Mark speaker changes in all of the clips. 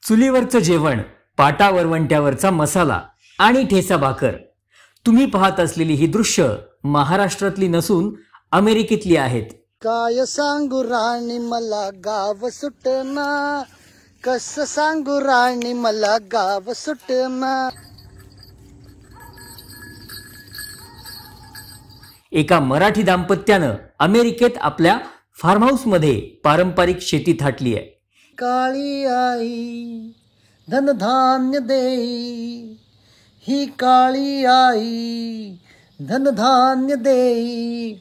Speaker 1: चुलीवरचं जेवण, पाटा वरवंट्यावरचा मसाला आणि ठेचा भाकर. तुम्ही पाहत असलेली ही दृश्य महाराष्ट्रातली नसून अमेरिकेतली आहेत.
Speaker 2: काय सांगू राणी मला गाव सुटना, कस सांगू राणी मला गाव सुटना.
Speaker 1: एका मराठी दाम्पत्यानं अमेरिकेत आपल्या फार्म हाऊस मध्ये पारंपरिक शेती थाटली आहे.
Speaker 2: काळी आई धनधान्य देई, ही काळी आई धनधान्य देई.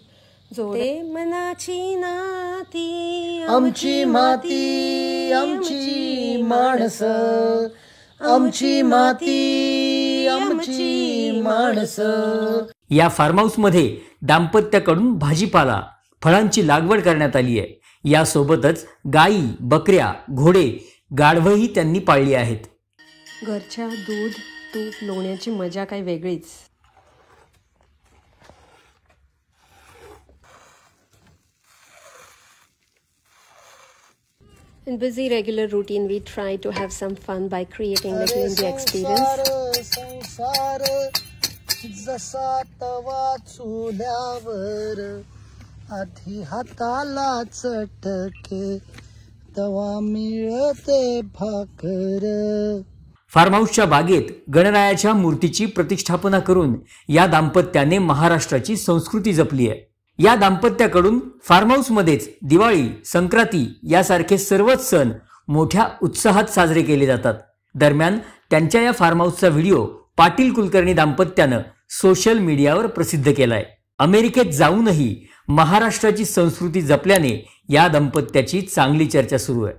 Speaker 3: जोडे मनाची नाती,
Speaker 2: आमची माती आमची माणसं, आमची माती आमची माणसं.
Speaker 1: या फार्म हाऊस मध्ये दाम्पत्याकडून भाजीपाला, फळांची लागवड करण्यात आली आहे. यासोबतच गायी, बकऱ्या, घोडे, गाढवंही त्यांनी पाळली आहेत.
Speaker 3: घरच्या दूध तूप लोण्याची मजा काही वेगळीच. In busy regular routine, we try to have some fun by creating little India experience.
Speaker 2: संसार जसा तवा चुल्यावर, आधी हाताला चटके तवा मिळते भाकर.
Speaker 1: फार्म हाऊसच्या बागेत गणरायाच्या मूर्तीची प्रतिष्ठापना करून या दाम्पत्याने महाराष्ट्राची संस्कृती जपली आहे. या दाम्पत्याकडून फार्म हाऊस मध्येच दिवाळी, संक्रांती यासारखे सर्वच सण मोठ्या उत्साहात साजरे केले जातात. दरम्यान त्यांच्या या फार्म हाऊसचा व्हिडिओ पाटील कुलकर्णी दाम्पत्यानं सोशल मीडियावर प्रसिद्ध केलाय. अमेरिकेत जाऊनही महाराष्ट्राची संस्कृती जपल्याने या दाम्पत्याची चांगली चर्चा सुरू आहे.